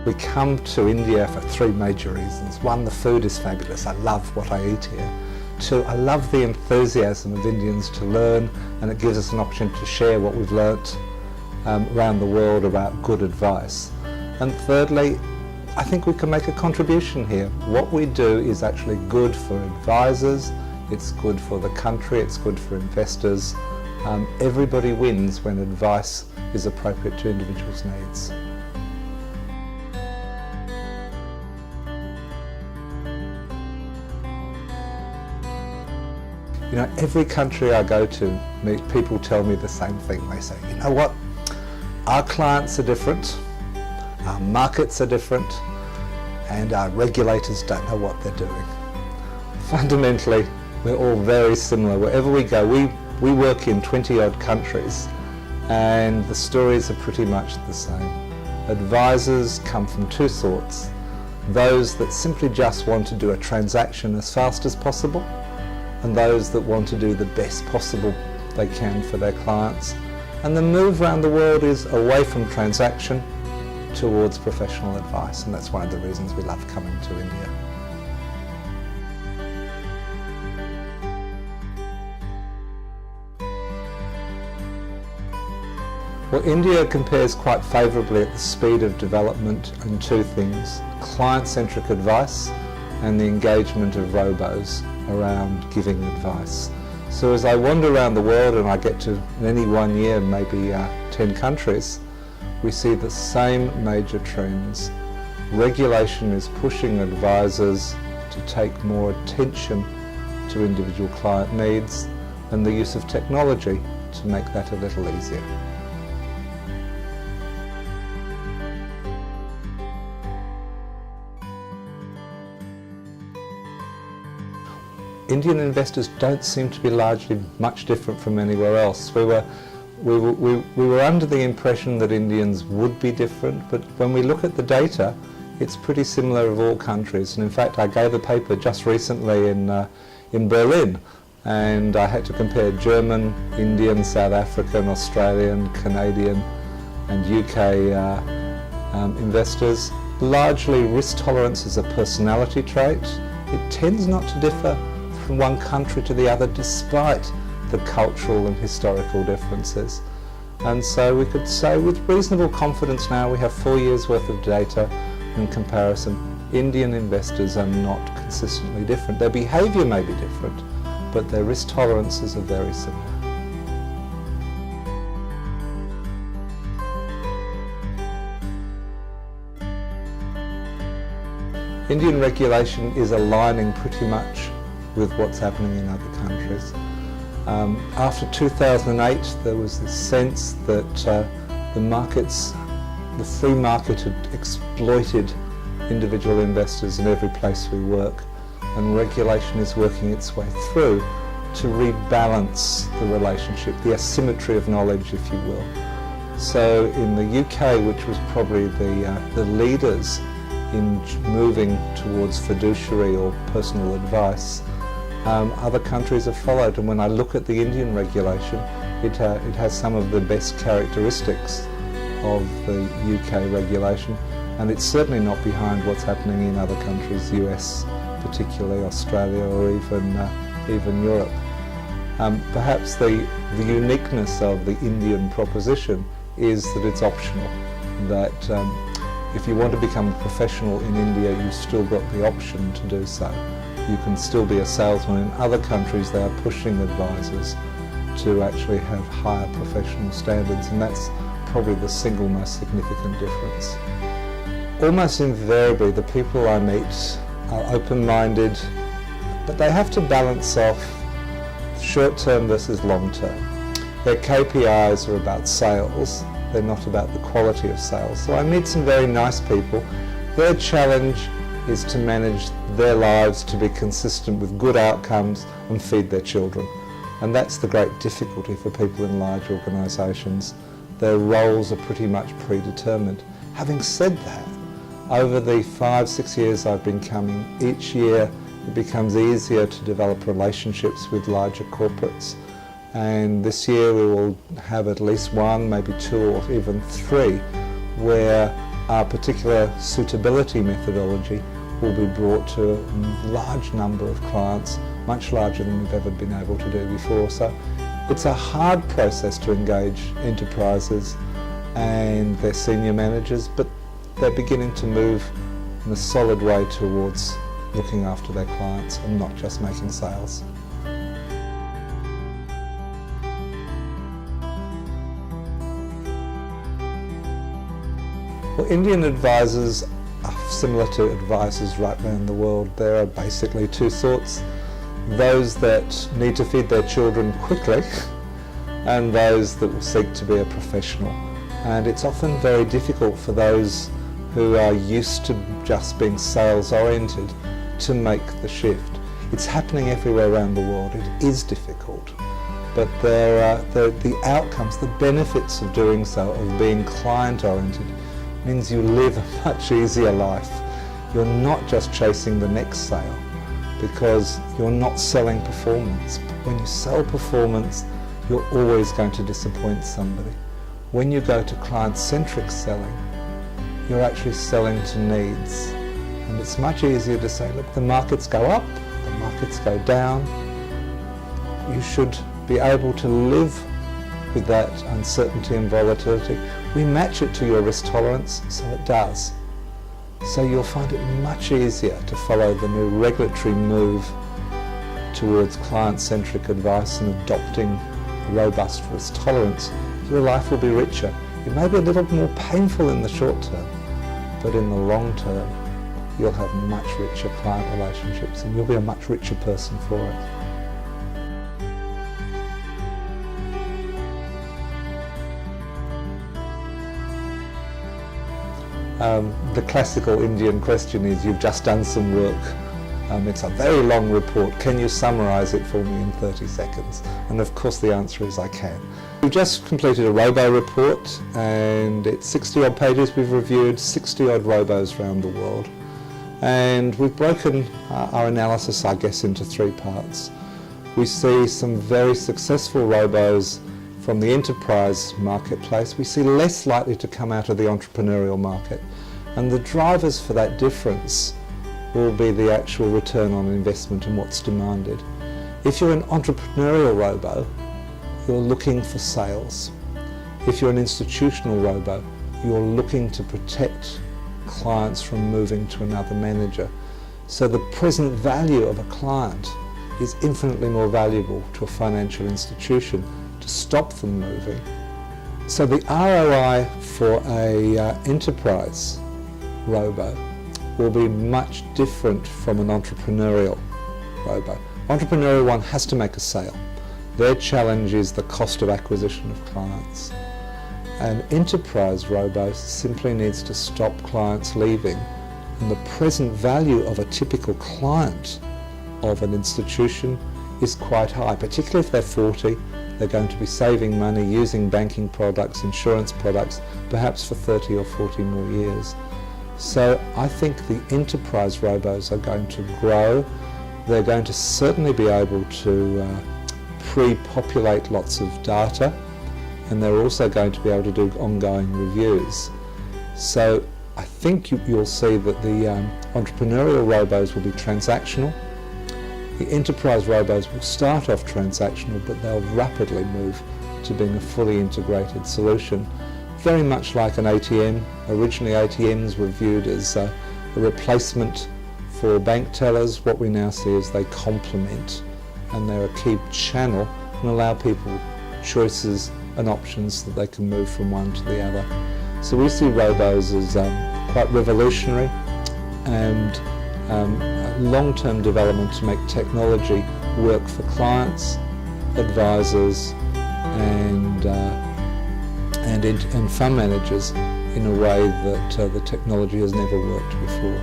We come to India for three major reasons. One, the food is fabulous. I love what I eat here. Two, I love the enthusiasm of Indians to learn, and it gives us an opportunity to share what we've learnt around the world about good advice. And thirdly, I think we can make a contribution here. What we do is actually good for advisors, it's good for the country, it's good for investors. Everybody wins when advice is appropriate to individuals' needs. You know, every country I go to, people tell me the same thing. They say, you know what, our clients are different, our markets are different, and our regulators don't know what they're doing. Fundamentally, we're all very similar. Wherever we go, we work in 20-odd countries, and the stories are pretty much the same. Advisors come from two sorts: those that simply just want to do a transaction as fast as possible, and those that want to do the best possible they can for their clients. And the move around the world is away from transaction towards professional advice, and that's one of the reasons we love coming to India. Well, India compares quite favourably at the speed of development in two things: client-centric advice and the engagement of robos around giving advice. So as I wander around the world, and I get to, in any one year, maybe 10 countries, we see the same major trends. Regulation is pushing advisors to take more attention to individual client needs, and the use of technology to make that a little easier. Indian investors don't seem to be largely much different from anywhere else. We were under the impression that Indians would be different, but when we look at the data, it's pretty similar of all countries. And in fact, I gave a paper just recently in Berlin, and I had to compare German, Indian, South African, Australian, Canadian and UK investors. Largely, risk tolerance is a personality trait. It tends not to differ from one country to the other, despite the cultural and historical differences. And so we could say with reasonable confidence now, we have 4 years worth of data in comparison. Indian investors are not consistently different. Their behaviour may be different, but their risk tolerances are very similar. Indian regulation is aligning pretty much with what's happening in other countries. After 2008, there was this sense that the free market had exploited individual investors in every place we work, and regulation is working its way through to rebalance the relationship, the asymmetry of knowledge, if you will. So in the UK, which was probably the leaders in moving towards fiduciary or personal advice, other countries have followed, and when I look at the Indian regulation, it has some of the best characteristics of the UK regulation, and it's certainly not behind what's happening in other countries, US particularly, Australia, or even Europe. Perhaps the uniqueness of the Indian proposition is that it's optional, that if you want to become a professional in India, you've still got the option to do so. You can still be a salesman. In other countries, they are pushing advisors to actually have higher professional standards, and that's probably the single most significant difference. Almost invariably, the people I meet are open-minded, but they have to balance off short-term versus long-term. Their KPIs are about sales, they're not about the quality of sales. So I meet some very nice people. Their challenge is to manage their lives to be consistent with good outcomes and feed their children. And that's the great difficulty for people in large organisations. Their roles are pretty much predetermined. Having said that, over the 5-6 years I've been coming, each year it becomes easier to develop relationships with larger corporates. And this year we will have at least one, maybe two or even three, where our particular suitability methodology will be brought to a large number of clients, much larger than we've ever been able to do before. So it's a hard process to engage enterprises and their senior managers, but they're beginning to move in a solid way towards looking after their clients and not just making sales. Well, Indian advisors are similar to advisors right around the world. There are basically two sorts: those that need to feed their children quickly and those that will seek to be a professional. And it's often very difficult for those who are used to just being sales oriented to make the shift. It's happening everywhere around the world. It is difficult, but the outcomes, the benefits of doing so, of being client oriented, means you live a much easier life. You're not just chasing the next sale because you're not selling performance. When you sell performance, you're always going to disappoint somebody. When you go to client-centric selling, you're actually selling to needs. And it's much easier to say, look, the markets go up, the markets go down. You should be able to live with that uncertainty and volatility. We match it to your risk tolerance, so it does. So you'll find it much easier to follow the new regulatory move towards client-centric advice and adopting robust risk tolerance. Your life will be richer. It may be a little more painful in the short term, but in the long term, you'll have much richer client relationships and you'll be a much richer person for it. The classical Indian question is, you've just done some work, it's a very long report, can you summarise it for me in 30 seconds? And of course the answer is I can. We've just completed a robo report and it's 60 odd pages. We've reviewed 60 odd robos around the world and we've broken our analysis, I guess, into three parts. We see some very successful robos from the enterprise marketplace. We see less likely to come out of the entrepreneurial market. And the drivers for that difference will be the actual return on investment and what's demanded. If you're an entrepreneurial robo, you're looking for sales. If you're an institutional robo, you're looking to protect clients from moving to another manager. So the present value of a client is infinitely more valuable to a financial institution to stop them moving. So the ROI for a enterprise robo will be much different from an entrepreneurial robo. Entrepreneurial one has to make a sale. Their challenge is the cost of acquisition of clients. An enterprise robo simply needs to stop clients leaving, and the present value of a typical client of an institution is quite high, particularly if they're 40. They're going to be saving money, using banking products, insurance products, perhaps for 30 or 40 more years. So I think the enterprise robos are going to grow. They're going to certainly be able to pre-populate lots of data, and they're also going to be able to do ongoing reviews. So I think you'll see that the entrepreneurial robos will be transactional. The enterprise robos will start off transactional, but they'll rapidly move to being a fully integrated solution. Very much like an ATM. Originally ATMs were viewed as a replacement for bank tellers. What we now see is they complement, and they're a key channel and allow people choices and options that they can move from one to the other. So we see robos as quite revolutionary and long-term development to make technology work for clients, advisors and fund managers in a way that the technology has never worked before.